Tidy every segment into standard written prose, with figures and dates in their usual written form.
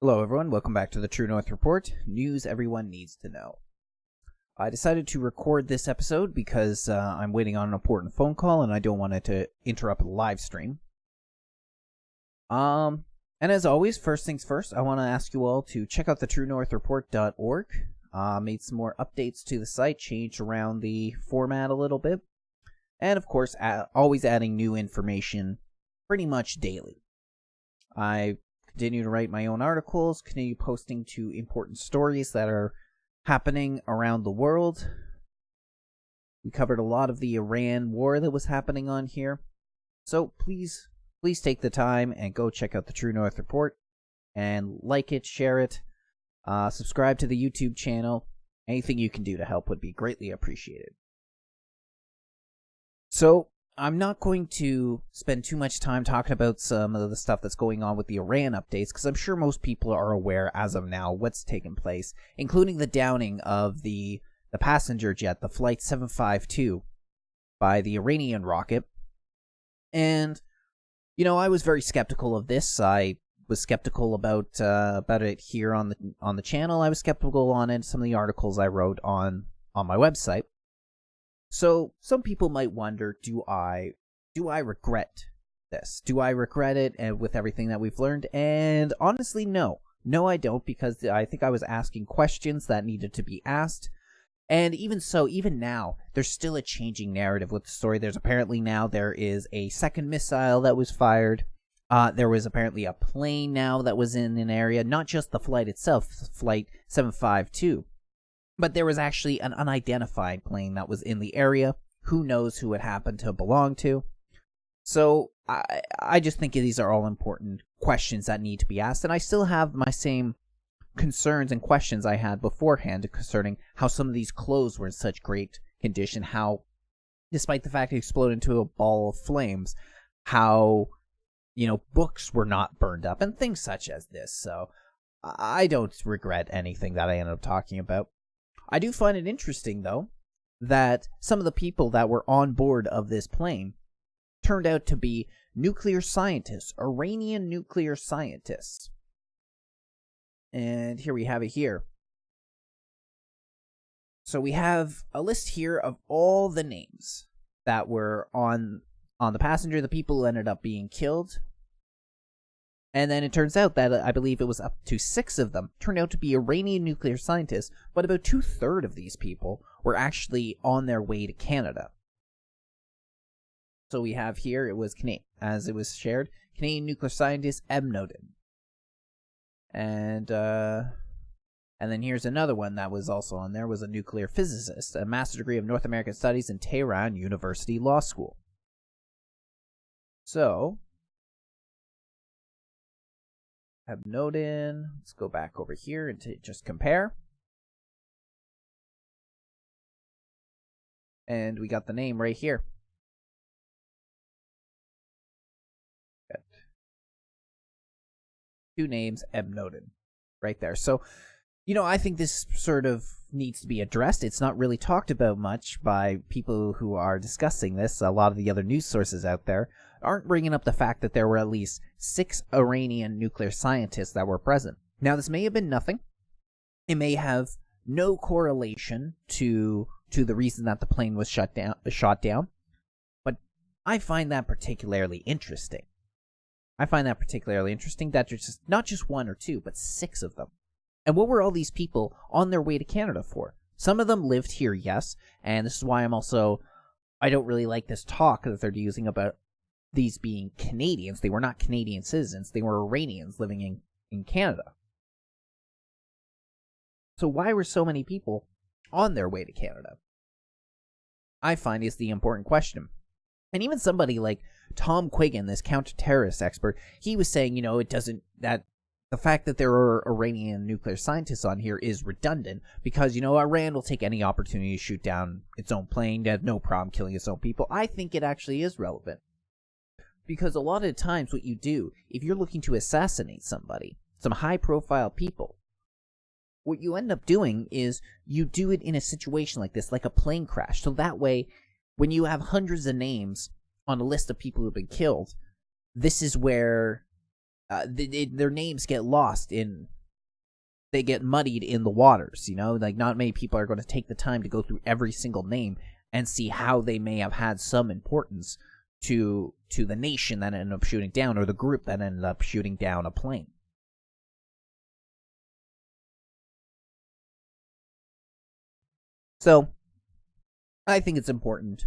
Hello everyone, welcome back to the True North Report, news everyone needs to know. I decided to record this episode because I'm waiting on an important phone call and I don't want it to interrupt the live stream. And as always, first things first, I want to ask you all to check out the TrueNorthReport.org. Made some more updates to the site, changed around the format a little bit, and of course, always adding new information pretty much daily. I continue to write my own articles, continue posting to important stories that are happening around the world. We covered a lot of the Iran war that was happening on here. So please take the time and go check out the True North Report and like it, share it, subscribe to the YouTube channel. Anything you can do to help would be greatly appreciated. So I'm not going to spend too much time talking about some of the stuff that's going on with the Iran updates, because I'm sure most people are aware as of now what's taken place, including the downing of the passenger jet, the Flight 752, by the Iranian rocket. And, you know, I was very skeptical of this. I was skeptical about it here on the channel. I was skeptical on it, some of the articles I wrote on my website. So some people might wonder, do I regret this? Do I regret it with everything that we've learned? And honestly, no. No, I don't, because I think I was asking questions that needed to be asked. And even so, even now, there's still a changing narrative with the story. There is a second missile that was fired. There was apparently a plane now that was in an area, not just the flight itself, Flight 752. But there was actually an unidentified plane that was in the area. Who knows who it happened to belong to? So I just think these are all important questions that need to be asked. And I still have my same concerns and questions I had beforehand concerning how some of these clothes were in such great condition. How, despite the fact it exploded into a ball of flames, how, books were not burned up and things such as this. So I don't regret anything that I ended up talking about. I do find it interesting, though, that some of the people that were on board of this plane turned out to be nuclear scientists, Iranian nuclear scientists. And here we have it here. So we have a list here of all the names that were on the passenger, the people who ended up being killed. And then it turns out that I believe it was up to 6 of them turned out to be Iranian nuclear scientists, but about 2/3 of these people were actually on their way to Canada. So we have here, it was as it was shared, Canadian nuclear scientist Eb Noden. And then here's another one that was also on there, was a nuclear physicist, a master's degree of North American Studies in Tehran University Law School. So Eb Noden. Let's go back over here and just compare. And we got the name right here. Got 2 names, Eb Noden, right there. So, I think this sort of needs to be addressed. It's not really talked about much by people who are discussing this. A lot of the other news sources out there aren't bringing up the fact that there were at least 6 Iranian nuclear scientists that were present. Now, this may have been nothing. It may have no correlation to the reason that the plane was shot down. But I find that particularly interesting. That there's just not just 1 or 2, but 6 of them. And what were all these people on their way to Canada for? Some of them lived here, yes, and this is why I don't really like this talk that they're using about these being Canadians. They were not Canadian citizens. They were Iranians living in Canada. So why were so many people on their way to Canada? I find is the important question. And even somebody like Tom Quiggin, this counter-terrorist expert, he was saying, that the fact that there are Iranian nuclear scientists on here is redundant because, Iran will take any opportunity to shoot down its own plane. They have no problem killing its own people. I think it actually is relevant. Because a lot of the times what you do, if you're looking to assassinate somebody, some high-profile people, what you end up doing is you do it in a situation like this, like a plane crash. So that way, when you have hundreds of names on a list of people who have been killed, this is where their names get lost they get muddied in the waters, like not many people are going to take the time to go through every single name and see how they may have had some importance to the nation that ended up shooting down, or the group that ended up shooting down a plane. So, I think it's important,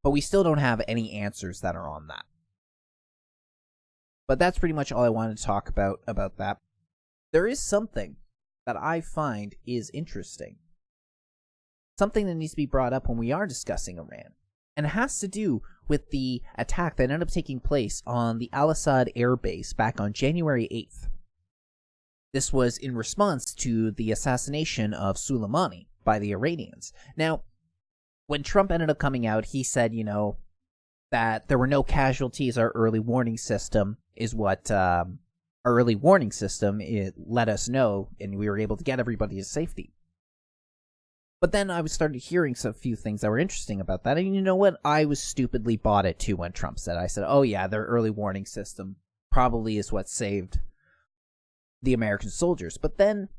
but we still don't have any answers that are on that. But that's pretty much all I wanted to talk about that. There is something that I find is interesting. Something that needs to be brought up when we are discussing Iran. And it has to do with the attack that ended up taking place on the Al-Assad air base back on January 8th. This was in response to the assassination of Soleimani by the Iranians. Now, when Trump ended up coming out, he said, that there were no casualties. Our early warning system is what our early warning system it let us know, and we were able to get everybody to safety. But then I started hearing a few things that were interesting about that, and you know what? I was stupidly bought it too when Trump said. I said, oh yeah, their early warning system probably is what saved the American soldiers. But then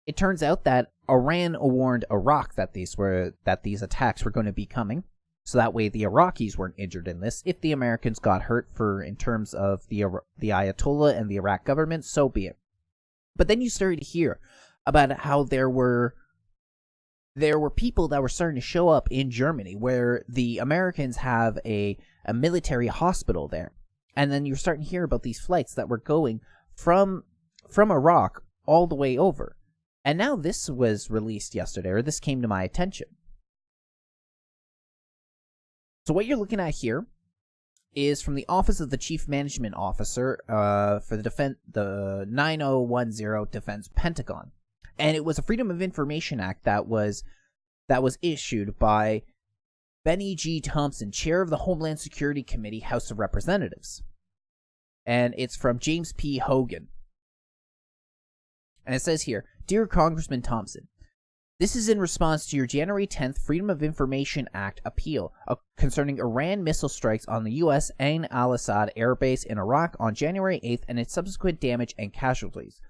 it turns out that Iran warned Iraq that these attacks were going to be coming, so that way the Iraqis weren't injured in this. If the Americans got hurt in terms of the Ayatollah and the Iraq government, so be it. But then you started to hear about how there were people that were starting to show up in Germany, where the Americans have a military hospital there. And then you're starting to hear about these flights that were going from Iraq all the way over. And now this was released yesterday, or this came to my attention. So what you're looking at here is from the Office of the Chief Management Officer for the 9010 Defense Pentagon. And it was a Freedom of Information Act that was issued by Benny G. Thompson, chair of the Homeland Security Committee, House of Representatives. And it's from James P. Hogan. And it says here, Dear Congressman Thompson, this is in response to your January 10th Freedom of Information Act appeal concerning Iran missile strikes on the U.S. Ain al-Assad air base in Iraq on January 8th and its subsequent damage and casualties.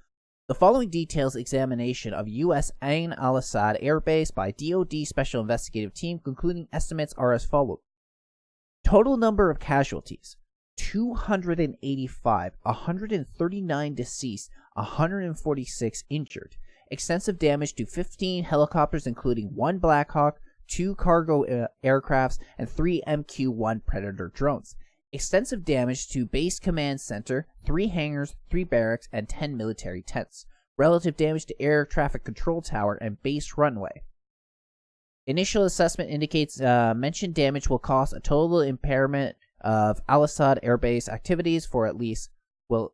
The following details examination of U.S. Ain al-Assad air base by DoD Special Investigative Team, concluding estimates are as follows. Total number of casualties, 285, 139 deceased, 146 injured. Extensive damage to 15 helicopters, including 1 Black Hawk, 2 cargo aircrafts, and 3 MQ-1 Predator drones. Extensive damage to Base Command Center, 3 hangars, 3 barracks, and 10 military tents. Relative damage to Air Traffic Control Tower and Base Runway. Initial assessment indicates mentioned damage will cause a total impairment of Al-Assad Air Base activities for at least will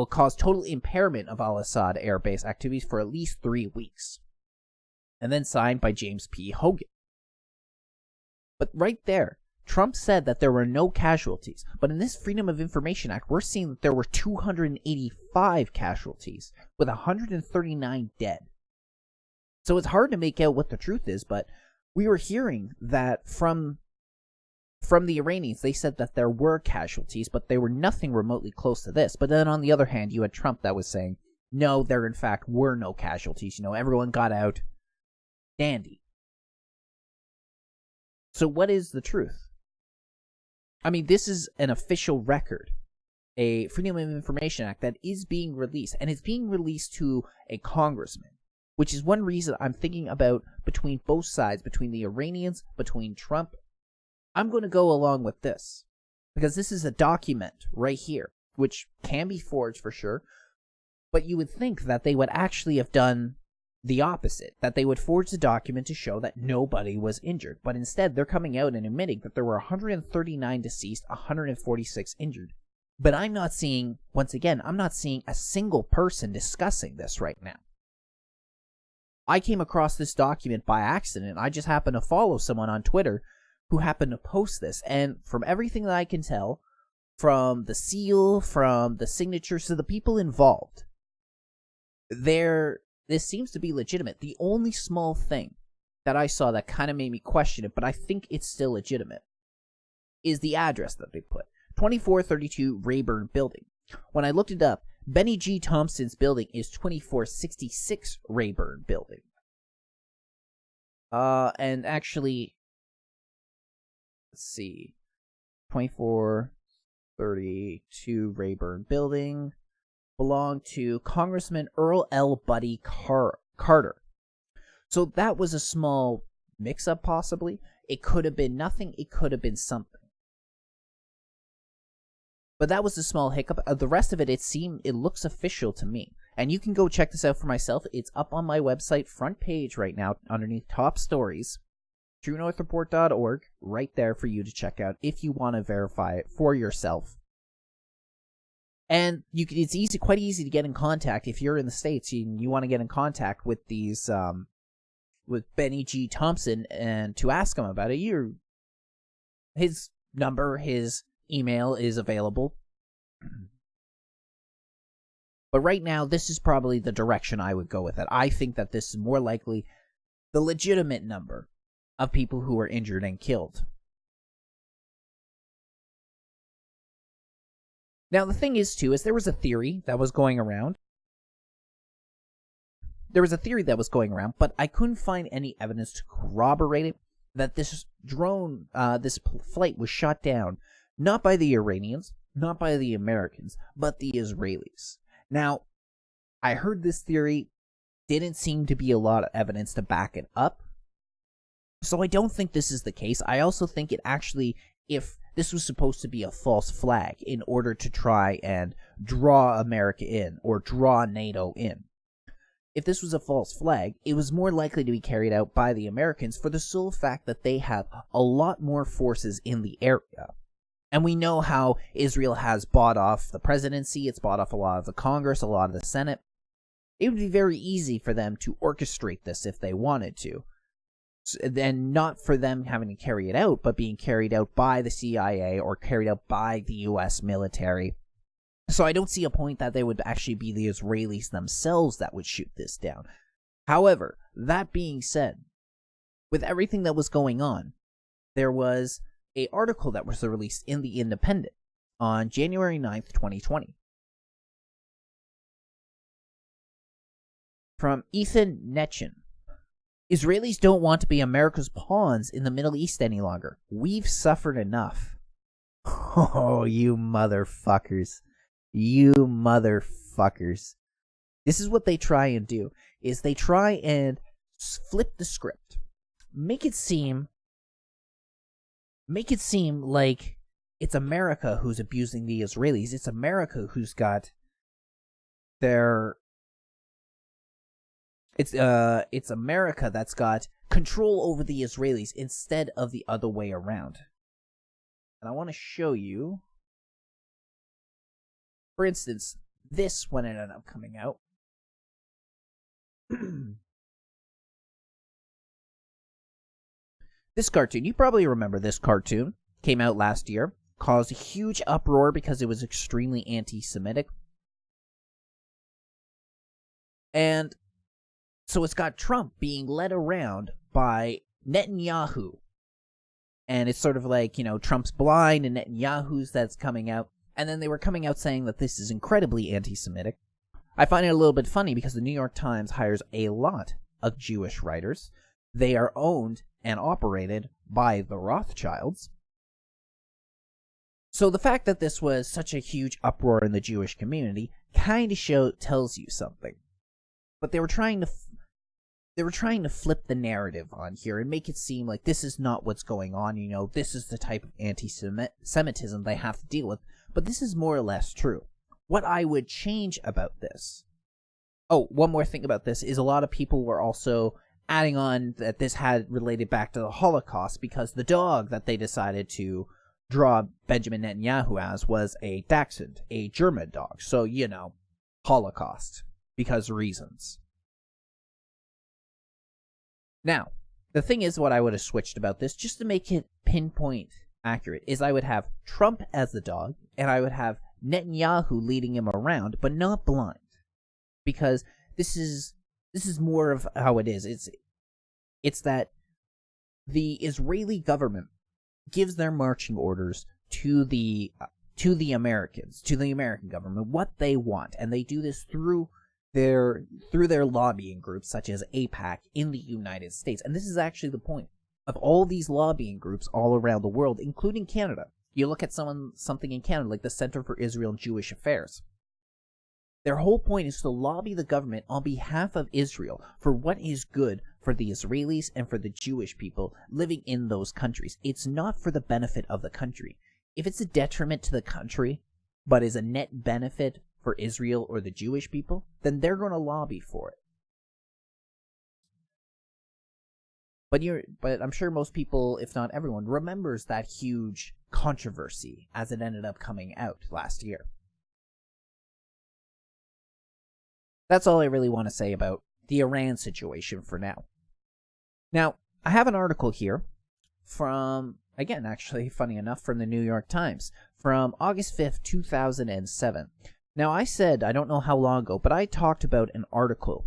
cause total impairment of Al-Assad Air Base activities for at least 3 weeks. And then signed by James P. Hogan. But right there, Trump said that there were no casualties. But in this Freedom of Information Act, we're seeing that there were 285 casualties, with 139 dead. So it's hard to make out what the truth is, but we were hearing that from the Iranians, they said that there were casualties, but they were nothing remotely close to this. But then on the other hand, you had Trump that was saying, no, there in fact were no casualties. Everyone got out dandy. So what is the truth? I mean, this is an official record, a Freedom of Information Act that is being released, and it's being released to a congressman, which is one reason I'm thinking about between both sides, between the Iranians, between Trump. I'm going to go along with this, because this is a document right here, which can be forged for sure, but you would think that they would actually have done the opposite, that they would forge the document to show that nobody was injured, but instead they're coming out and admitting that there were 139 deceased, 146 injured. But I'm not seeing a single person discussing this right now. I came across this document by accident. I just happened to follow someone on Twitter who happened to post this, and from everything that I can tell, from the seal, from the signatures to the people involved, this seems to be legitimate. The only small thing that I saw that kind of made me question it, but I think it's still legitimate, is the address that they put. 2432 Rayburn Building. When I looked it up, Benny G. Thompson's building is 2466 Rayburn Building. And actually, let's see, 2432 Rayburn Building belonged to Congressman Earl L. Buddy Carter. So that was a small mix-up, possibly. It could have been nothing. It could have been something. But that was a small hiccup. The rest of it, it looks official to me. And you can go check this out for myself. It's up on my website, front page right now, underneath top stories. TrueNorthReport.org, right there for you to check out if you want to verify it for yourself. And it's quite easy to get in contact if you're in the States and you want to get in contact with these, with Benny G. Thompson and to ask him about it. His number, his email is available. But right now, this is probably the direction I would go with it. I think that this is more likely the legitimate number of people who were injured and killed. Now, the thing is, too, is there was a theory that was going around. But I couldn't find any evidence to corroborate it, that this drone, this flight was shot down, not by the Iranians, not by the Americans, but the Israelis. Now, I heard this theory, didn't seem to be a lot of evidence to back it up, so I don't think this is the case. I also think it actually, if this was supposed to be a false flag in order to try and draw America in, or draw NATO in. If this was a false flag, it was more likely to be carried out by the Americans for the sole fact that they have a lot more forces in the area. And we know how Israel has bought off the presidency, it's bought off a lot of the Congress, a lot of the Senate. It would be very easy for them to orchestrate this if they wanted to. Then not for them having to carry it out, but being carried out by the CIA or carried out by the U.S. military. So I don't see a point that they would actually be the Israelis themselves that would shoot this down. However, that being said, with everything that was going on, there was an article that was released in The Independent on January 9th, 2020. From Ethan Netchin. Israelis don't want to be America's pawns in the Middle East any longer. We've suffered enough. Oh, you motherfuckers. You motherfuckers. This is what they try and do, is they try and flip the script. Make it seem like it's America who's abusing the Israelis. It's America who's got their... It's America that's got control over the Israelis instead of the other way around. And I want to show you, for instance, this when it ended up coming out. This cartoon, you probably remember this cartoon, came out last year, caused a huge uproar because it was extremely anti-Semitic. And so it's got Trump being led around by Netanyahu. And it's sort of like, Trump's blind and Netanyahu's that's coming out. And then they were coming out saying that this is incredibly anti-Semitic. I find it a little bit funny because the New York Times hires a lot of Jewish writers. They are owned and operated by the Rothschilds. So the fact that this was such a huge uproar in the Jewish community kind of tells you something. But they were trying to flip the narrative on here and make it seem like this is not what's going on. This is the type of anti-Semitism they have to deal with. But this is more or less true. What I would change about this... Oh, one more thing about this is a lot of people were also adding on that this had related back to the Holocaust because the dog that they decided to draw Benjamin Netanyahu as was a Dachshund, a German dog. So, Holocaust. Because reasons. Now, the thing is what I would have switched about this, just to make it pinpoint accurate, is I would have Trump as the dog, and I would have Netanyahu leading him around, but not blind. Because this is more of how it is. It's that the Israeli government gives their marching orders to the to the Americans, to the American government, what they want. And they do this through their lobbying groups, such as AIPAC in the United States. And this is actually the point of all these lobbying groups all around the world, including Canada. You look at something in Canada, like the Center for Israel and Jewish Affairs. Their whole point is to lobby the government on behalf of Israel for what is good for the Israelis and for the Jewish people living in those countries. It's not for the benefit of the country. If it's a detriment to the country, but is a net benefit for Israel or the Jewish people, then they're going to lobby for it. But I'm sure most people, if not everyone, remembers that huge controversy as it ended up coming out last year. That's all I really want to say about the Iran situation for now. Now, I have an article here from, again, actually, funny enough, from the New York Times, from August 5th, 2007. Now, I said, I don't know how long ago, but I talked about an article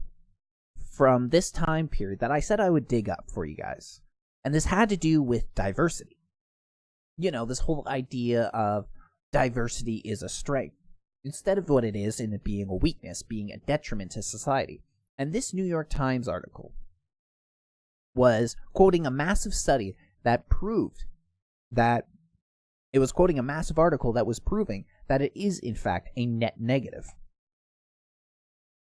from this time period that I said I would dig up for you guys. And this had to do with diversity. You know, this whole idea of diversity is a strength, instead of what it is in it being a weakness, being a detriment to society. And this New York Times article was quoting a massive study that proved that it was quoting a massive article that was proving that it is, in fact, a net negative.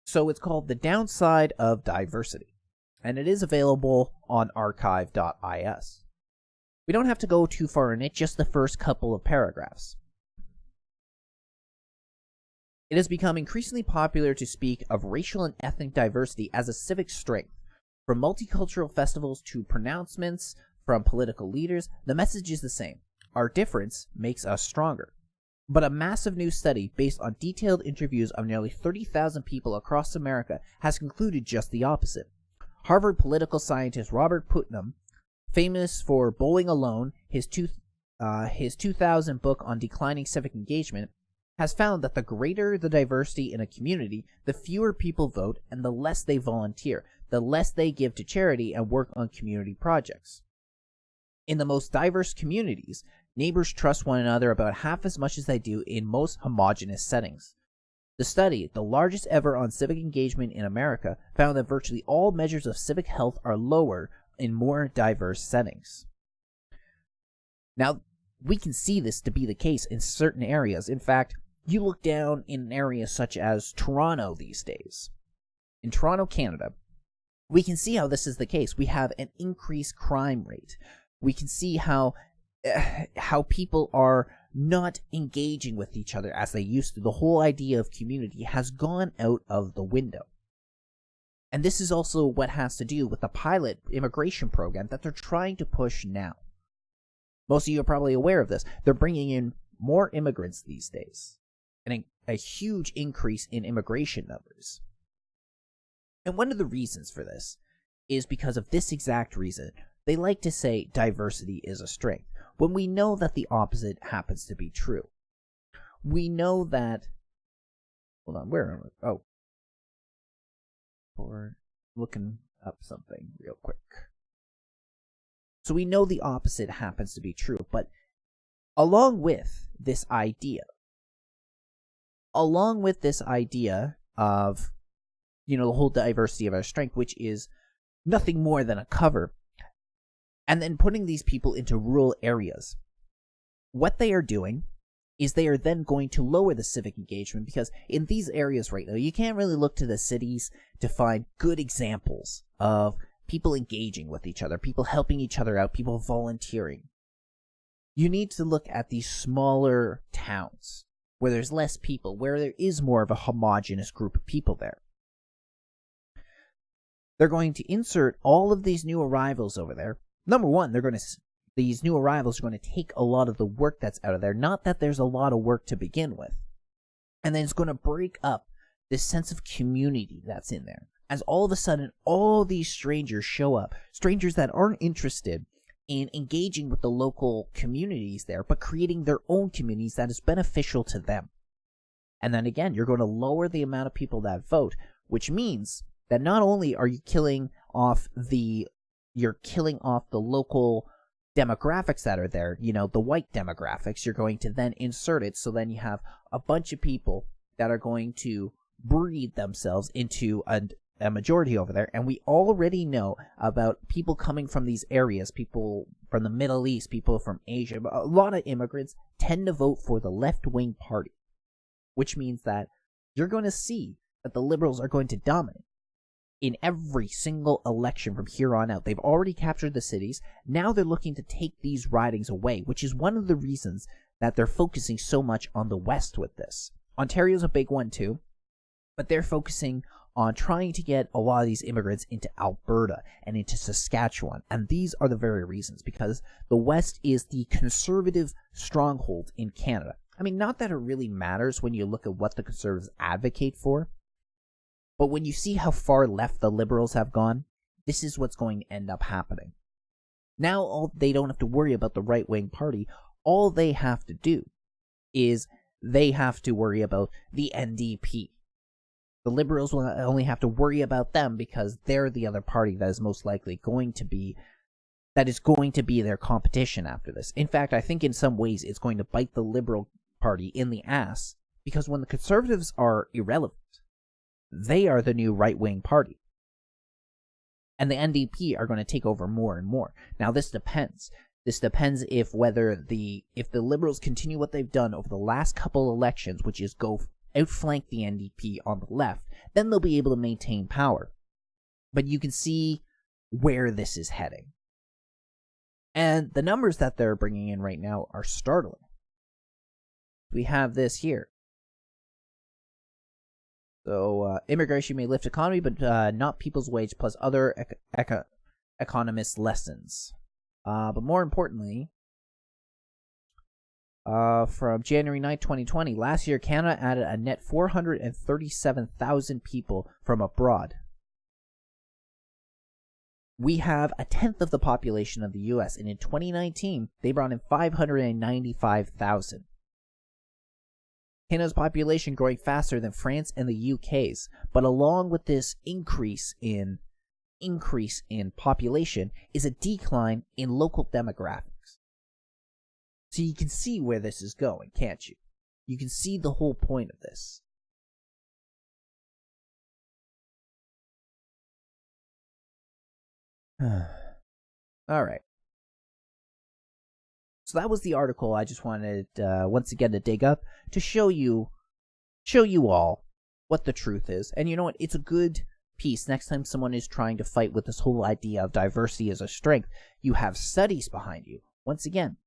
So it's called The Downside of Diversity, and it is available on archive.is. We don't have to go too far in it, just the first couple of paragraphs. It has become increasingly popular to speak of racial and ethnic diversity as a civic strength. From multicultural festivals to pronouncements from political leaders, the message is the same. Our difference makes us stronger. But a massive new study based on detailed interviews of nearly 30,000 people across America has concluded just the opposite. Harvard political scientist Robert Putnam, famous for Bowling Alone, his 2000 book on declining civic engagement, has found that the greater the diversity in a community, the fewer people vote and the less they volunteer, the less they give to charity and work on community projects. In the most diverse communities, neighbors trust one another about half as much as they do in most homogeneous settings. The study, the largest ever on civic engagement in America, found that virtually all measures of civic health are lower in more diverse settings. Now, we can see this to be the case in certain areas. In fact, you look down in areas such as Toronto these days. In Toronto, Canada, we can see how this is the case. We have an increased crime rate. We can see how people are not engaging with each other as they used to. The whole idea of community has gone out of the window. And this is also what has to do with the pilot immigration program that they're trying to push now. Most of you are probably aware of this. They're bringing in more immigrants these days, and a huge increase in immigration numbers. And one of the reasons for this is because of this exact reason. They like to say diversity is a strength, when we know that the opposite happens to be true. We know that... Hold on, where am I? Oh. Or looking up something real quick. So we know the opposite happens to be true, but along with this idea of, the whole diversity of our strength, which is nothing more than a cover, and then putting these people into rural areas, what they are doing is they are then going to lower the civic engagement, because in these areas right now, you can't really look to the cities to find good examples of people engaging with each other, people helping each other out, people volunteering. You need to look at these smaller towns where there's less people, where there is more of a homogeneous group of people there. They're going to insert all of these new arrivals over there. Number one, these new arrivals are going to take a lot of the work that's out of there. Not that there's a lot of work to begin with. And then it's going to break up this sense of community that's in there. As all of a sudden, all these strangers show up. Strangers that aren't interested in engaging with the local communities there, but creating their own communities that is beneficial to them. And then again, you're going to lower the amount of people that vote, which means that not only are you killing off the local demographics that are there, the white demographics, you're going to then insert it. So then you have a bunch of people that are going to breed themselves into a majority over there. And we already know about people coming from these areas, people from the Middle East, people from Asia. A lot of immigrants tend to vote for the left-wing party, which means that you're going to see that the liberals are going to dominate in every single election from here on out. They've already captured the cities. Now they're looking to take these ridings away, which is one of the reasons that they're focusing so much on the West with this. Ontario's a big one too, but they're focusing on trying to get a lot of these immigrants into Alberta and into Saskatchewan. And these are the very reasons, because the West is the conservative stronghold in Canada. I mean, not that it really matters when you look at what the Conservatives advocate for, but when you see how far left the Liberals have gone, this is what's going to end up happening. Now they don't have to worry about the right-wing party. All they have to do is they have to worry about the NDP. The Liberals will only have to worry about them because they're the other party that is most likely going to be their competition after this. In fact, I think in some ways it's going to bite the Liberal Party in the ass, because when the Conservatives are irrelevant, they are the new right-wing party. And the NDP are going to take over more and more. Now this depends. This depends if the Liberals continue what they've done over the last couple elections, which is go outflank the NDP on the left, then they'll be able to maintain power. But you can see where this is heading. And the numbers that they're bringing in right now are startling. We have this here. So, immigration may lift economy, but not people's wage, plus other economist lessons. But more importantly, from January 9, 2020, last year, Canada added a net 437,000 people from abroad. We have a tenth of the population of the U.S., and in 2019, they brought in 595,000. Canada's population growing faster than France and the UK's, but along with this increase in population is a decline in local demographics. So you can see where this is going, can't you? You can see the whole point of this. All right. So that was the article I just wanted once again to dig up to show you all what the truth is. And you know what? It's a good piece. Next time someone is trying to fight with this whole idea of diversity as a strength, you have studies behind you. Once again,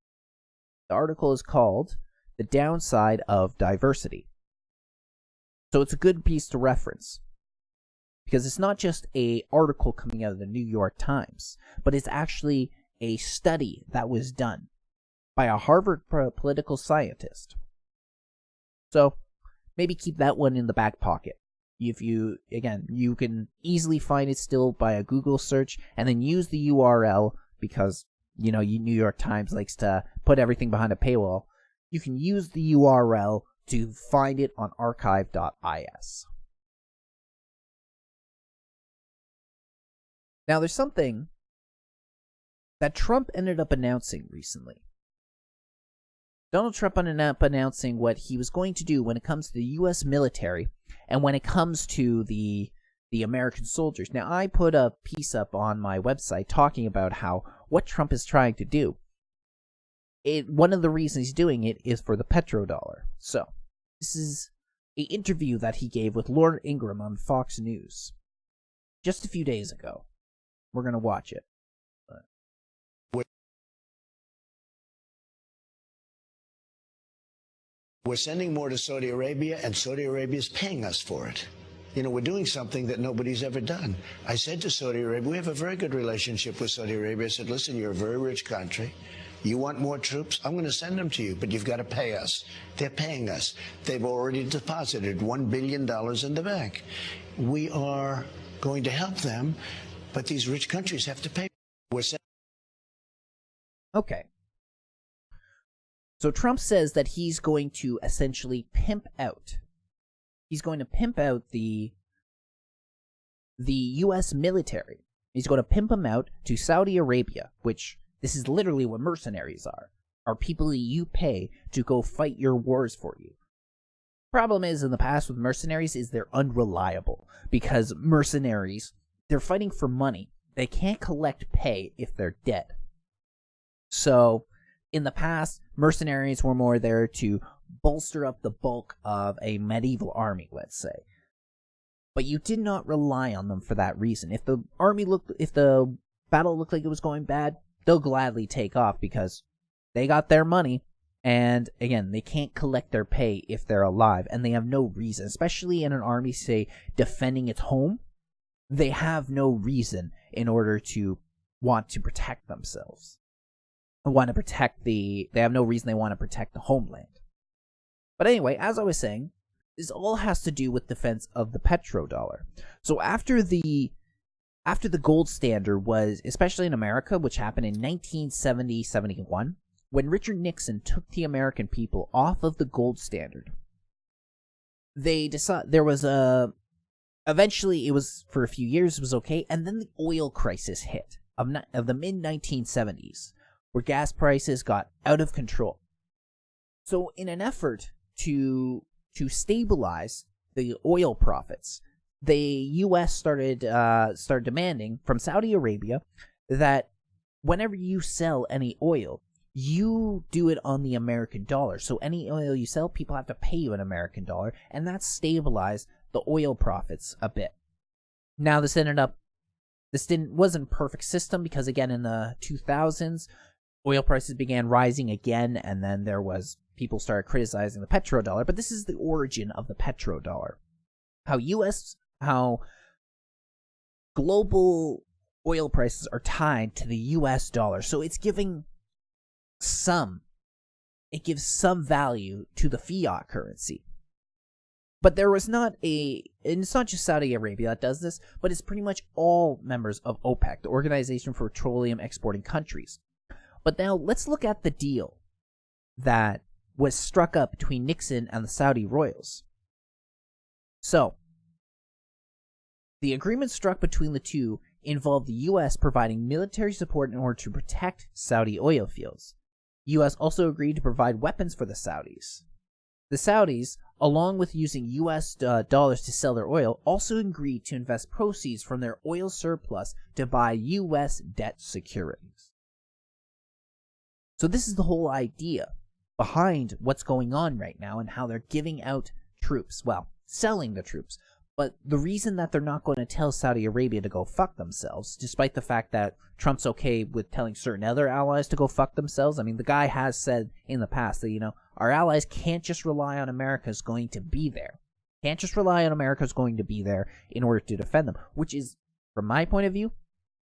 the article is called "The Downside of Diversity." So it's a good piece to reference, because it's not just an article coming out of the New York Times, but it's actually a study that was done by a Harvard political scientist. So maybe keep that one in the back pocket. If you can easily find it still by a Google search, and then use the URL, because New York Times likes to put everything behind a paywall. You can use the URL to find it on archive.is. Now, there's something that Trump ended up announcing recently. Donald Trump ended up announcing what he was going to do when it comes to the U.S. military and when it comes to the American soldiers. Now, I put a piece up on my website talking about what Trump is trying to do. One of the reasons he's doing it is for the petrodollar. So, this is an interview that he gave with Laura Ingraham on Fox News just a few days ago. We're going to watch it. We're sending more to Saudi Arabia, and Saudi Arabia is paying us for it. We're doing something that nobody's ever done. I said to Saudi Arabia, we have a very good relationship with Saudi Arabia. I said, listen, you're a very rich country. You want more troops? I'm going to send them to you, but you've got to pay us. They're paying us. They've already deposited $1 billion in the bank. We are going to help them, but these rich countries have to pay. Okay. So Trump says that he's going to essentially pimp out. He's going to pimp out the U.S. military. He's going to pimp them out to Saudi Arabia, which This is literally what mercenaries are people that you pay to go fight your wars for you. Problem is, in the past with mercenaries, is they're unreliable, because mercenaries, they're fighting for money. They can't collect pay if they're dead. So, in the past, mercenaries were more there to bolster up the bulk of a medieval army, let's say. But you did not rely on them for that reason. If the battle looked like it was going bad, they'll gladly take off because they got their money. And again, they can't collect their pay if they're alive, and they have no reason, especially in an army, say, defending its home. They have no reason in order to want to protect themselves. They have no reason they want to protect the homeland. But anyway, as I was saying, this all has to do with defense of the petrodollar. So after the gold standard was, especially in America, which happened in 1970-71, when Richard Nixon took the American people off of the gold standard, they decided eventually it was, for a few years, it was okay, and then the oil crisis hit of the mid-1970s, where gas prices got out of control. So in an effort to stabilize the oil profits, the U.S. started demanding from Saudi Arabia that whenever you sell any oil, you do it on the American dollar. So any oil you sell, people have to pay you an American dollar, and that stabilized the oil profits a bit. Now this wasn't a perfect system, because again in the 2000s, oil prices began rising again, and then people started criticizing the petrodollar. But this is the origin of the petrodollar. How global oil prices are tied to the US dollar. So it gives some value to the fiat currency. But it's not just Saudi Arabia that does this, but it's pretty much all members of OPEC, the Organization for Petroleum Exporting Countries. But now let's look at the deal that was struck up between Nixon and the Saudi royals. So, the agreement struck between the two involved the U.S. providing military support in order to protect Saudi oil fields. The U.S. also agreed to provide weapons for the Saudis. The Saudis, along with using U.S. dollars to sell their oil, also agreed to invest proceeds from their oil surplus to buy U.S. debt securities. So this is the whole idea behind what's going on right now and how they're giving out troops. Well, selling the troops. But the reason that they're not going to tell Saudi Arabia to go fuck themselves, despite the fact that Trump's okay with telling certain other allies to go fuck themselves. I mean, the guy has said in the past that, our allies can't just rely on America's going to be there. Can't just rely on America's going to be there in order to defend them, which is, from my point of view,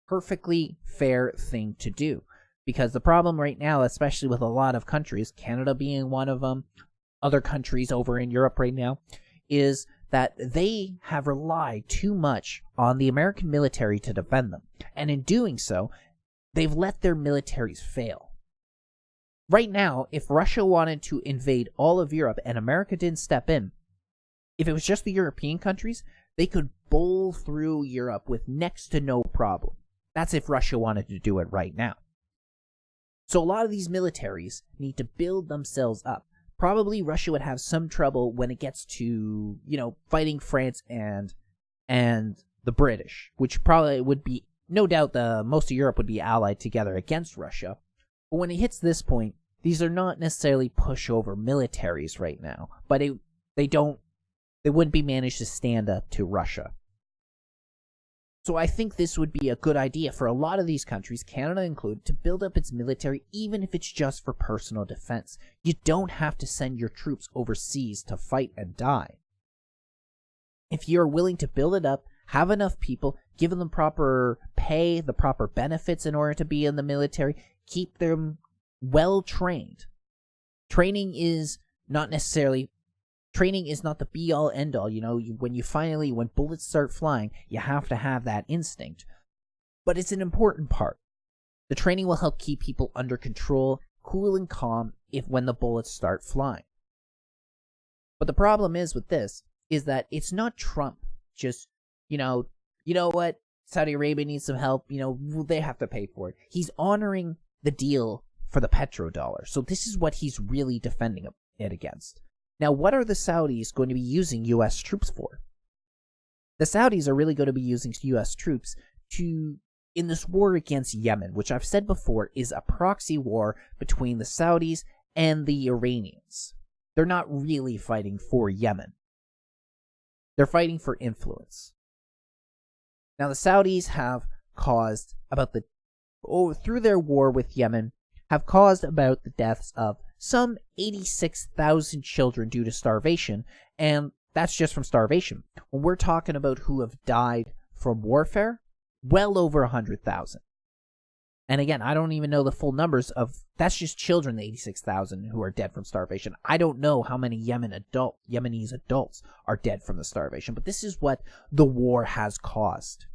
perfectly fair thing to do. Because the problem right now, especially with a lot of countries, Canada being one of them, other countries over in Europe right now, is that they have relied too much on the American military to defend them. And in doing so, they've let their militaries fail. Right now, if Russia wanted to invade all of Europe and America didn't step in, if it was just the European countries, they could bowl through Europe with next to no problem. That's if Russia wanted to do it right now. So a lot of these militaries need to build themselves up. Probably Russia would have some trouble when it gets to, fighting France and the British, which probably would be, no doubt, most of Europe would be allied together against Russia. But when it hits this point, these are not necessarily pushover militaries right now, but they wouldn't be managed to stand up to Russia. So I think this would be a good idea for a lot of these countries, Canada included, to build up its military, even if it's just for personal defense. You don't have to send your troops overseas to fight and die. If you're willing to build it up, have enough people, give them proper pay, the proper benefits in order to be in the military, keep them well trained. Training is not the be-all, end-all. When bullets start flying, you have to have that instinct. But it's an important part. The training will help keep people under control, cool and calm, when the bullets start flying. But the problem is with this, is that it's not Trump just, you know what, Saudi Arabia needs some help, they have to pay for it. He's honoring the deal for the petrodollar. So this is what he's really defending it against. Now, what are the Saudis going to be using U.S. troops for? The Saudis are really going to be using U.S. troops in this war against Yemen, which I've said before is a proxy war between the Saudis and the Iranians. They're not really fighting for Yemen. They're fighting for influence. Now, the Saudis have caused through their war with Yemen, have caused about the deaths of some 86,000 children due to starvation, and that's just from starvation. When we're talking about who have died from warfare, well over 100,000. And again, I don't even know the full numbers of, that's just children, the 86,000 who are dead from starvation. I don't know how many Yemenese adults are dead from the starvation, but this is what the war has caused.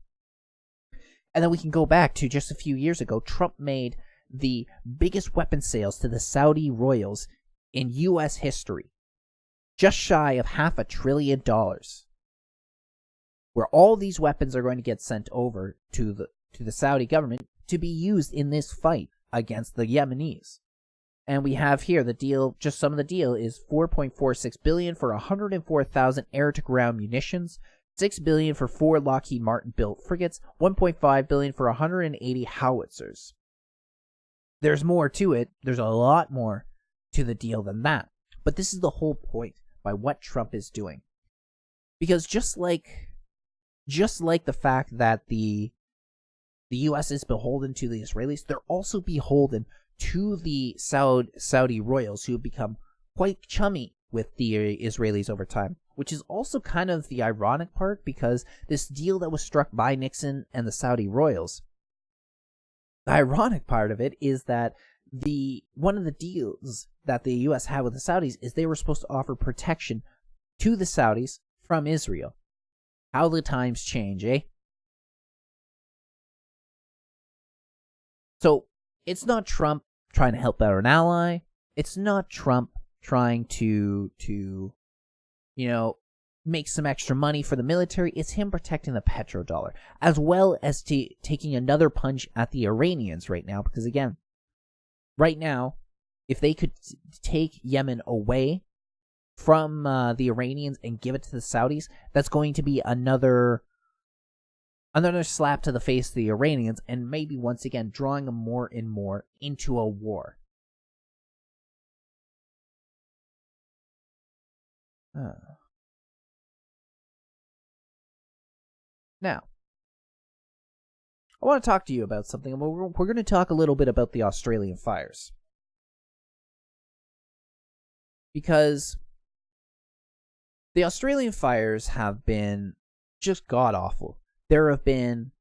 And then we can go back to just a few years ago. Trump made the biggest weapon sales to the Saudi royals in U.S. history, just shy of $500 billion, where all these weapons are going to get sent over to the Saudi government to be used in this fight against the Yemenis. And we have here the deal, just some of the deal is $4.46 billion for 104,000 air-to-ground munitions, $6 billion for 4 Lockheed Martin-built frigates, $1.5 billion for 180 howitzers. There's more to it. There's a lot more to the deal than that. But this is the whole point by what Trump is doing. Because just like the fact that the U.S. is beholden to the Israelis, they're also beholden to the Saudi royals, who have become quite chummy with the Israelis over time, which is also kind of the ironic part, because this deal that was struck by Nixon and the Saudi royals, the ironic part of it is that one of the deals that the U.S. had with the Saudis is they were supposed to offer protection to the Saudis from Israel. How the times change, eh? So, it's not Trump trying to help out an ally. It's not Trump trying to make some extra money for the military. It's him protecting the petrodollar, as well as taking another punch at the Iranians right now. Because again, right now, if they could take Yemen away from the Iranians and give it to the Saudis, that's going to be another slap to the face of the Iranians, and maybe once again drawing them more and more into a war. Now, I want to talk to you about something. We're going to talk a little bit about the Australian fires. Because the Australian fires have been just god-awful. There have been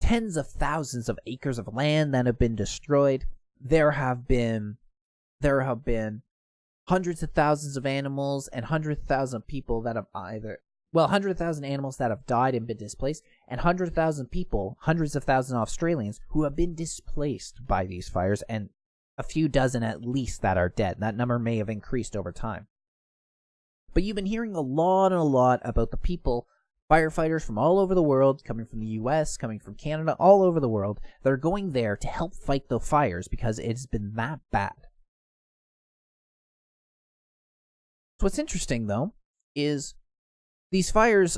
tens of thousands of acres of land that have been destroyed. There have been hundreds of thousands of animals and hundreds of thousands of people that have 100,000 animals that have died and been displaced, and 100,000 people, hundreds of thousands of Australians who have been displaced by these fires, and a few dozen at least that are dead. That number may have increased over time. But you've been hearing a lot about the people, firefighters from all over the world, coming from the U.S., coming from Canada, all over the world, that are going there to help fight the fires because it's been that bad. So what's interesting, though, is these fires,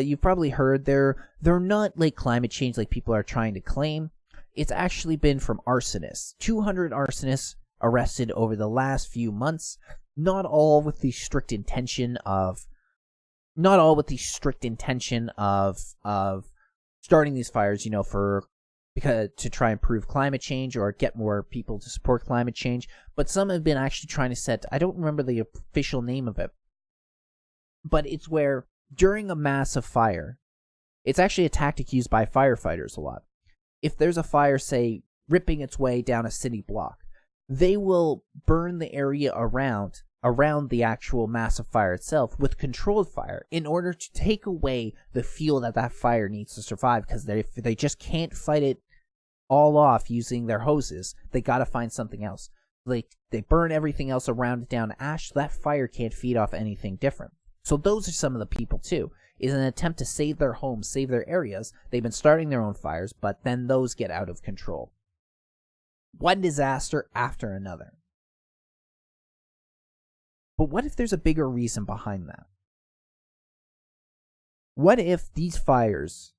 you've probably heard, they're not like climate change like people are trying to claim. It's actually been from arsonists. 200 arsonists arrested over the last few months, not all with the strict intention of starting these fires, to try and improve climate change or get more people to support climate change. But some have been actually trying to set, I don't remember the official name of it, but it's where during a massive fire, it's actually a tactic used by firefighters a lot. If there's a fire, say, ripping its way down a city block, they will burn the area around the actual massive fire itself with controlled fire in order to take away the fuel that fire needs to survive, because they just can't fight it all off using their hoses. They got to find something else. They burn everything else around it down to ash, so that fire can't feed off anything different. So those are some of the people too. Is an attempt to save their homes, save their areas. They've been starting their own fires, but then those get out of control. One disaster after another. But what if there's a bigger reason behind that? What if these fires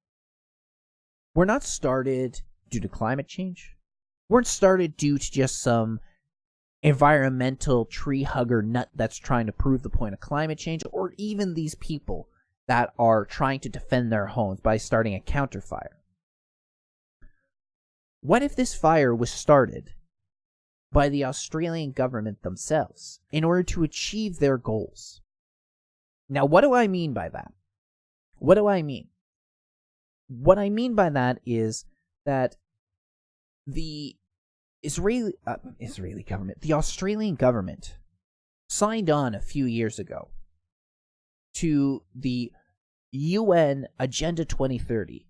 were not started due to climate change? Weren't started due to just some environmental tree hugger nut that's trying to prove the point of climate change, or even these people that are trying to defend their homes by starting a counterfire? What if this fire was started by the Australian government themselves in order to achieve their goals? Now, what do I mean by that? What do I mean? What I mean by that is that the Israeli government, the Australian government, signed on a few years ago to the UN Agenda 2030,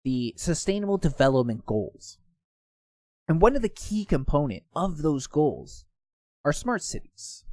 the Sustainable Development Goals. And one of the key components of those goals are smart cities.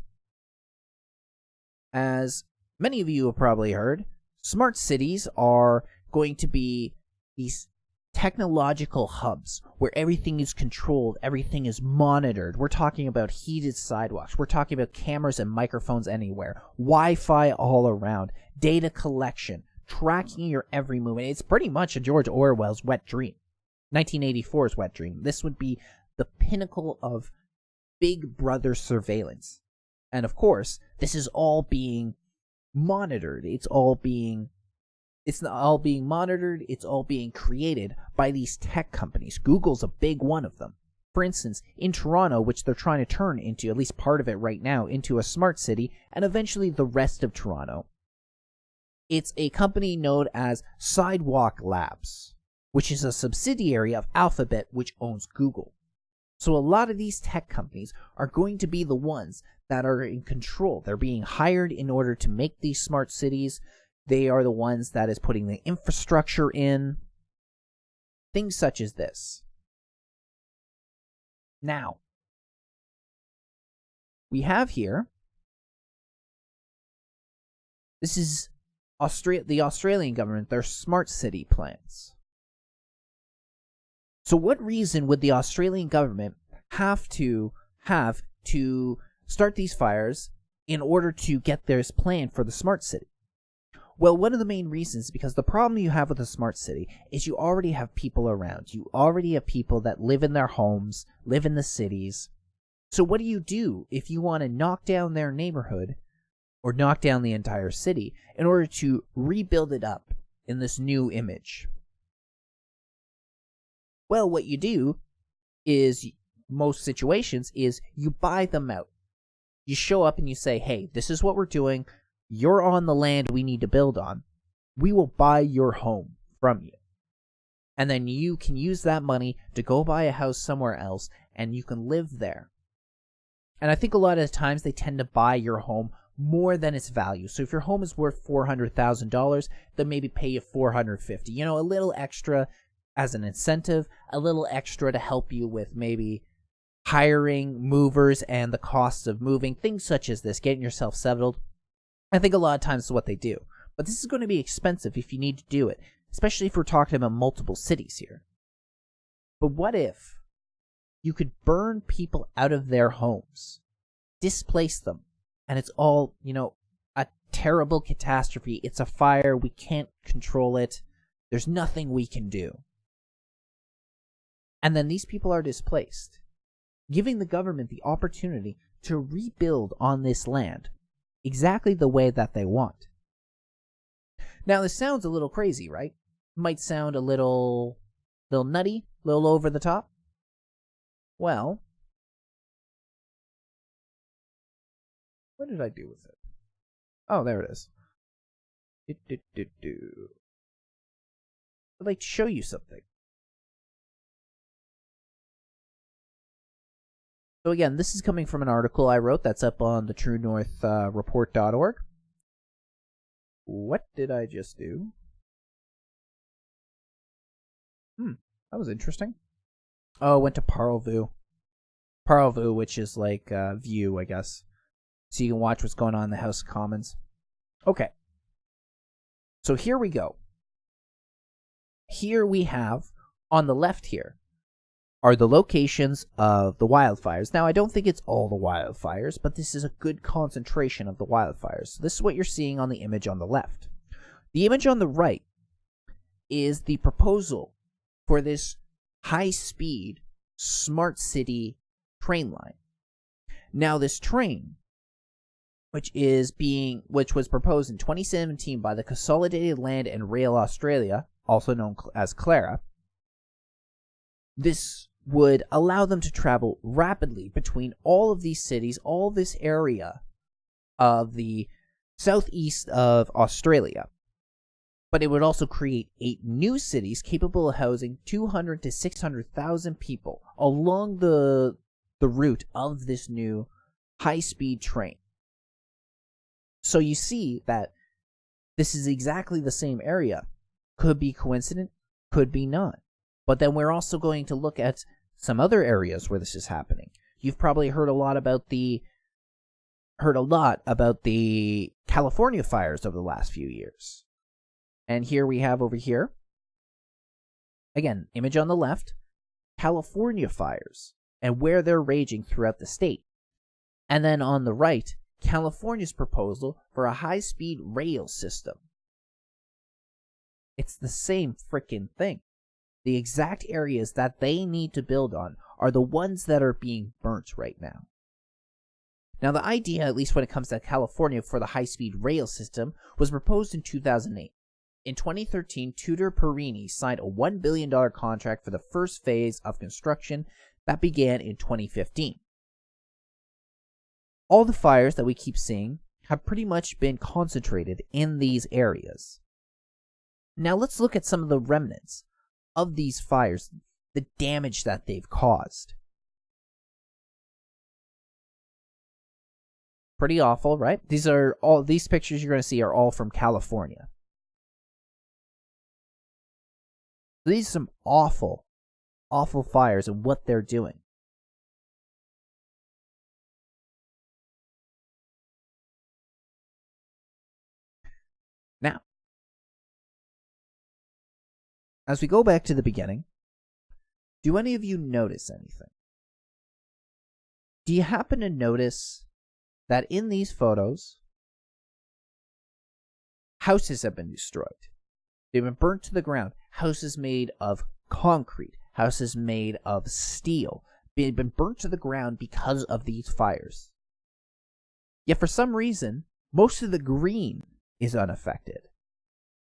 As many of you have probably heard, smart cities are going to be these technological hubs where everything is controlled, everything is monitored. We're talking about heated sidewalks. We're talking about cameras and microphones anywhere, Wi-Fi all around, data collection, tracking your every movement. It's pretty much a George Orwell's wet dream. 1984's wet dream. This would be the pinnacle of Big Brother surveillance. And of course, this is all being monitored. It's all being monitored. It's all being created by these tech companies. Google's a big one of them. For instance, in Toronto, which they're trying to turn into, at least part of it right now, into a smart city, and eventually the rest of Toronto, it's a company known as Sidewalk Labs, which is a subsidiary of Alphabet, which owns Google. So a lot of these tech companies are going to be the ones that are in control. They're being hired in order to make these smart cities. They are the ones that is putting the infrastructure in. Things such as this. Now, we have here, this is the Australian government, their smart city plans. So what reason would the Australian government have to start these fires in order to get their plan for the smart city? Well, one of the main reasons is because the problem you have with a smart city is you already have people around. You already have people that live in their homes, live in the cities. So what do you do if you want to knock down their neighborhood or knock down the entire city in order to rebuild it up in this new image? Well, what you do is, most situations, is you buy them out. You show up and you say, hey, this is what we're doing. You're on the land we need to build on. We will buy your home from you. And then you can use that money to go buy a house somewhere else, and you can live there. And I think a lot of the times they tend to buy your home more than its value. So if your home is worth $400,000, they'll maybe pay you $450,000. You know, a little extra as an incentive, a little extra to help you with maybe hiring movers and the costs of moving, things such as this, getting yourself settled. I think a lot of times is what they do. But this is going to be expensive if you need to do it, especially if we're talking about multiple cities here. But what if you could burn people out of their homes, displace them, and it's all, a terrible catastrophe. It's a fire. We can't control it. There's nothing we can do. And then these people are displaced, giving the government the opportunity to rebuild on this land exactly the way that they want. Now, this sounds a little crazy, right? Might sound a little nutty, a little over the top. Well, what did I do with it? Oh, there it is. I'd like to show you something. So again, this is coming from an article I wrote that's up on the TrueNorthReport.org. What did I just do? That was interesting. Oh, I went to Parleview. Parleview, which is like View, I guess. So you can watch what's going on in the House of Commons. Okay. So here we go. Here we have, on the left here, are the locations of the wildfires. Now, I don't think it's all the wildfires, but this is a good concentration of the wildfires. So this is what you're seeing on the image on the left. The image on the right is the proposal for this high-speed smart city train line. Now, this train, which was proposed in 2017 by the Consolidated Land and Rail Australia, also known as CLARA, this would allow them to travel rapidly between all of these cities, all this area of the southeast of Australia. But it would also create 8 new cities capable of housing 200 to 600,000 people along the route of this new high-speed train. So you see that this is exactly the same area. Could be coincident, could be not. But then we're also going to look at some other areas where this is happening. You've probably heard a lot about the California fires over the last few years. And here we have over here, again, image on the left, California fires and where they're raging throughout the state. And then on the right, California's proposal for a high-speed rail system. It's the same frickin' thing. The exact areas that they need to build on are the ones that are being burnt right now. Now, the idea, at least when it comes to California, for the high-speed rail system was proposed in 2008. In 2013, Tudor Perini signed a $1 billion contract for the first phase of construction that began in 2015. All the fires that we keep seeing have pretty much been concentrated in these areas. Now let's look at some of the remnants of these fires, the damage that they've caused. Pretty awful, right? These pictures you're going to see are all from California. These are some awful, awful fires and what they're doing. Now, as we go back to the beginning, do any of you notice anything? Do you happen to notice that in these photos, houses have been destroyed? They've been burnt to the ground. Houses made of concrete, houses made of steel. They've been burnt to the ground because of these fires. Yet for some reason, most of the green is unaffected.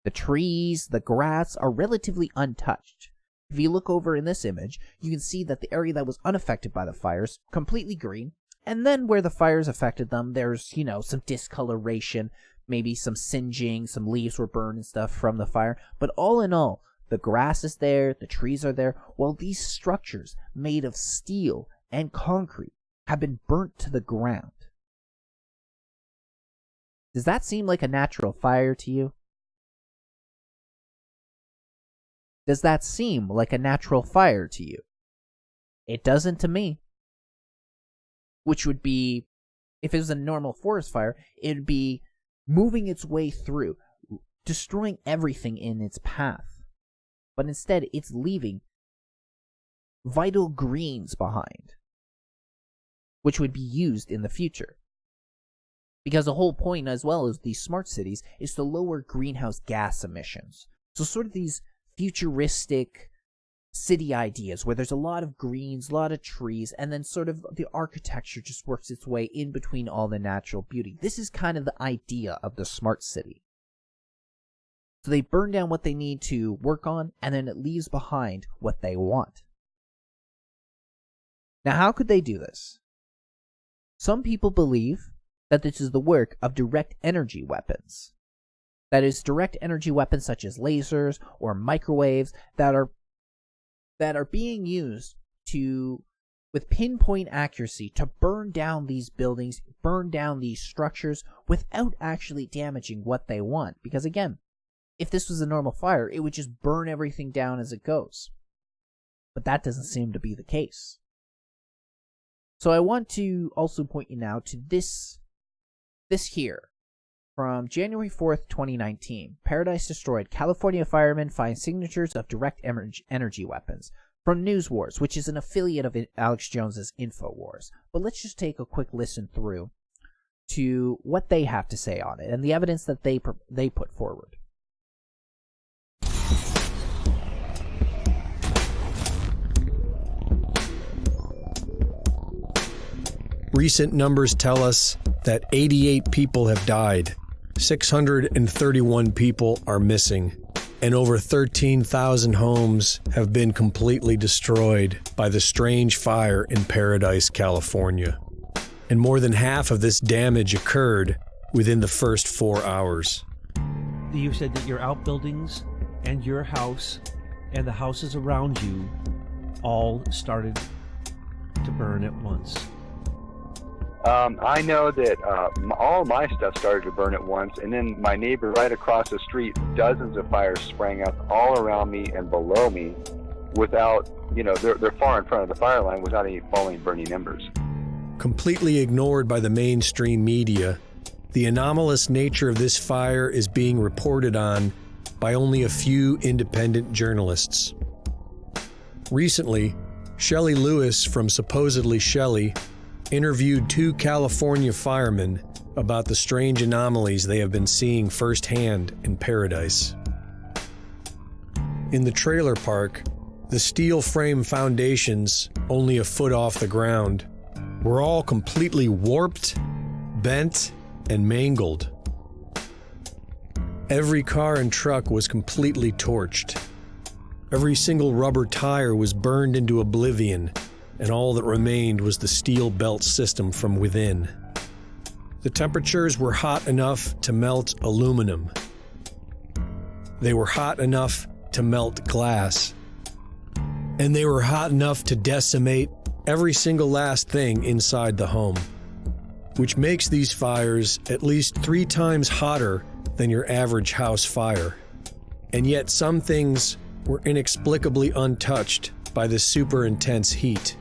The trees, the grass are relatively untouched. If you look over in this image, you can see that the area that was unaffected by the fires, completely green, and then where the fires affected them, there's, some discoloration, maybe some singeing, some leaves were burned and stuff from the fire. But all in all, the grass is there, the trees are there, while these structures made of steel and concrete have been burnt to the ground. Does that seem like a natural fire to you? Does that seem like a natural fire to you? It doesn't to me. Which would be, if it was a normal forest fire, it would be moving its way through, destroying everything in its path. But instead, it's leaving vital greens behind, which would be used in the future. Because the whole point, as well as these smart cities, is to lower greenhouse gas emissions. So sort of these futuristic city ideas where there's a lot of greens, a lot of trees, and then sort of the architecture just works its way in between all the natural beauty. This is kind of the idea of the smart city. So they burn down what they need to work on, and then it leaves behind what they want. Now, how could they do this? Some people believe that this is the work of direct energy weapons. That is, direct energy weapons such as lasers or microwaves that are being used with pinpoint accuracy to burn down these buildings, burn down these structures without actually damaging what they want. Because again, if this was a normal fire, it would just burn everything down as it goes. But that doesn't seem to be the case. So I want to also point you now to this here. From January 4th, 2019, Paradise destroyed. California firemen find signatures of direct energy weapons. from News Wars, which is an affiliate of Alex Jones's InfoWars. But let's just take a quick listen through to what they have to say on it and the evidence that they put forward. Recent numbers tell us that 88 people have died, 631 people are missing, and over 13,000 homes have been completely destroyed by the strange fire in Paradise, California. And more than half of this damage occurred within the first 4 hours. You said that your outbuildings and your house and the houses around you all started to burn at once. I know that all my stuff started to burn at once, and then my neighbor right across the street, dozens of fires sprang up all around me and below me without, they're far in front of the fire line without any falling burning embers. Completely ignored by the mainstream media, the anomalous nature of this fire is being reported on by only a few independent journalists. Recently, Shelley Lewis from Supposedly Shelley interviewed 2 California firemen about the strange anomalies they have been seeing firsthand in Paradise. In the trailer park, the steel frame foundations, only a foot off the ground, were all completely warped, bent, and mangled. Every car and truck was completely torched. Every single rubber tire was burned into oblivion, and all that remained was the steel belt system from within. The temperatures were hot enough to melt aluminum. They were hot enough to melt glass. And they were hot enough to decimate every single last thing inside the home, which makes these fires at least 3 times hotter than your average house fire. And yet some things were inexplicably untouched by the super intense heat.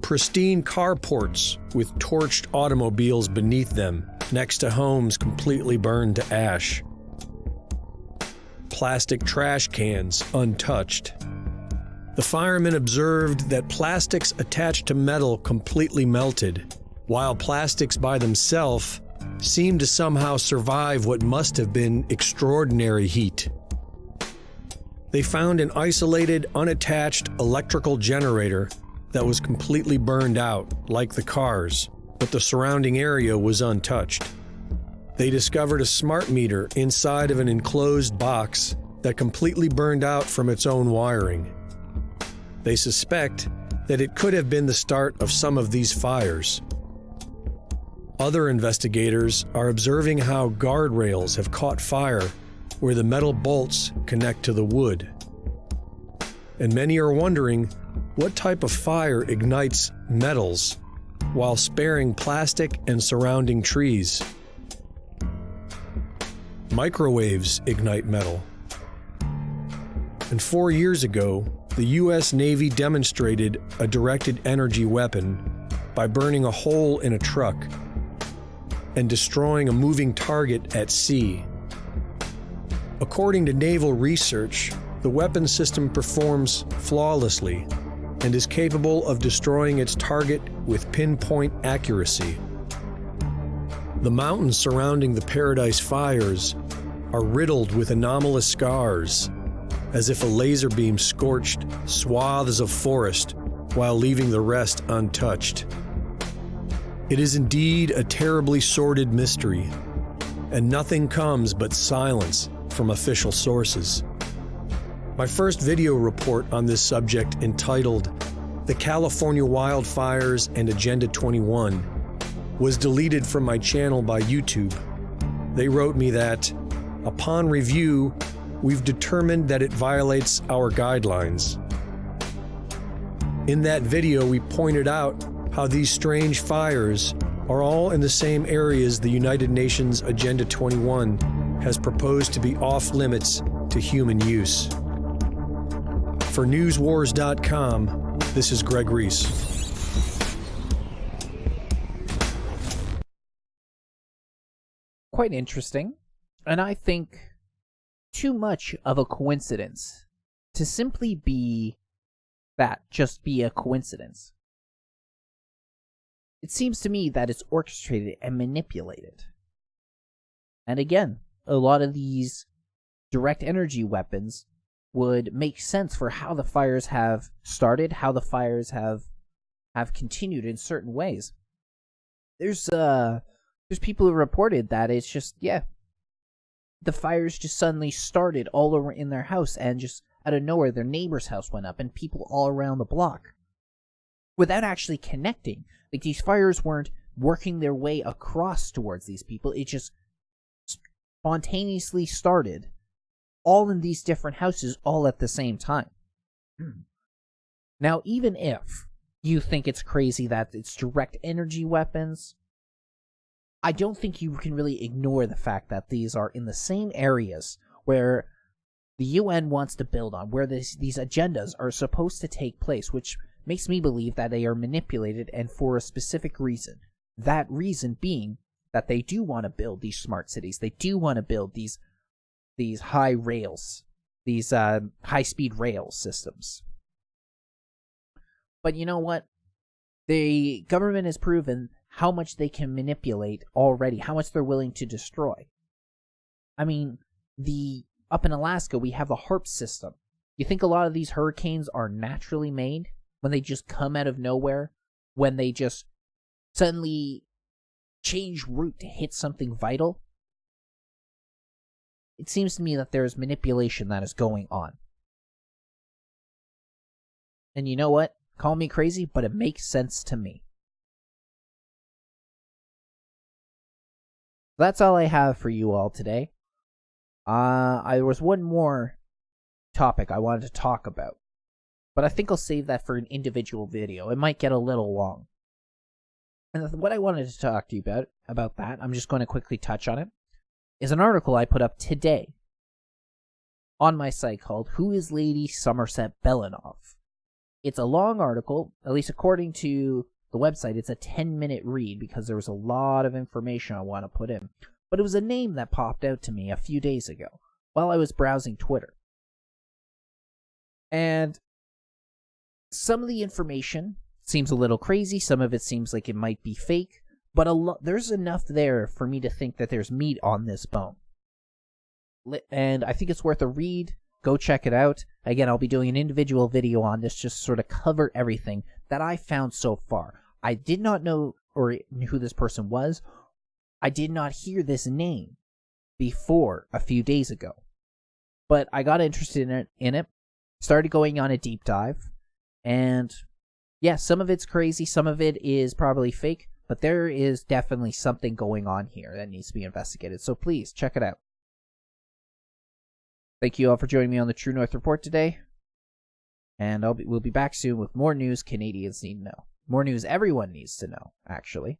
Pristine carports with torched automobiles beneath them, next to homes completely burned to ash. Plastic trash cans untouched. The firemen observed that plastics attached to metal completely melted, while plastics by themselves seemed to somehow survive what must have been extraordinary heat. They found an isolated, unattached electrical generator that was completely burned out, like the cars, but the surrounding area was untouched. They discovered a smart meter inside of an enclosed box that completely burned out from its own wiring. They suspect that it could have been the start of some of these fires. Other investigators are observing how guardrails have caught fire where the metal bolts connect to the wood. And many are wondering what type of fire ignites metals while sparing plastic and surrounding trees. Microwaves ignite metal. And 4 years ago, the U.S. Navy demonstrated a directed energy weapon by burning a hole in a truck and destroying a moving target at sea. According to naval research, the weapon system performs flawlessly and is capable of destroying its target with pinpoint accuracy. The mountains surrounding the Paradise fires are riddled with anomalous scars, as if a laser beam scorched swaths of forest while leaving the rest untouched. It is indeed a terribly sordid mystery, and nothing comes but silence from official sources. My first video report on this subject, entitled "The California Wildfires and Agenda 21, was deleted from my channel by YouTube. They wrote me that, upon review, we've determined that it violates our guidelines. In that video, we pointed out how these strange fires are all in the same areas the United Nations Agenda 21 has proposed to be off limits to human use. For newswars.com, this is Greg Reese. Quite interesting, and I think too much of a coincidence to simply be that just be a coincidence. It seems to me that it's orchestrated and manipulated. And again, a lot of these direct energy weapons would make sense for how the fires have started, how the fires have continued in certain ways. There's people who reported that it's just, the fires just suddenly started all over in their house, and just out of nowhere their neighbor's house went up, and people all around the block, without actually connecting. Like, these fires weren't working their way across towards these people. It just spontaneously started all in these different houses all at the same time. Now, even if you think it's crazy that it's direct energy weapons, I don't think you can really ignore the fact that these are in the same areas where the UN wants to build on, where these agendas are supposed to take place, which makes me believe that they are manipulated and for a specific reason. That reason being that they do want to build these smart cities. They do want to build these high rails, these high-speed rail systems. But you know what? The government has proven how much they can manipulate already, how much they're willing to destroy. I mean, up in Alaska, we have the HARP system. You think a lot of these hurricanes are naturally made? When they just come out of nowhere? When they just suddenly change route to hit something vital? It seems to me that there is manipulation that is going on. And you know what? Call me crazy, but it makes sense to me. That's all I have for you all today. There was one more topic I wanted to talk about, but I think I'll save that for an individual video. It might get a little long. And what I wanted to talk to you about that, I'm just going to quickly touch on it, is an article I put up today on my site called Who is Lady Somerset Belanov? It's a long article, at least according to the website. It's a 10-minute read because there was a lot of information I want to put in. But it was a name that popped out to me a few days ago while I was browsing Twitter. And some of the information seems a little crazy. Some of it seems like it might be fake. But there's enough there for me to think that there's meat on this bone. And I think it's worth a read. Go check it out. Again, I'll be doing an individual video on this, just sort of cover everything that I found so far. I did not know who this person was. I did not hear this name before a few days ago. But I got interested in it, started going on a deep dive, and yeah, some of it's crazy, some of it is probably fake, but there is definitely something going on here that needs to be investigated. So please, check it out. Thank you all for joining me on the True North Report today. And we'll be back soon with more news Canadians need to know. More news everyone needs to know, actually.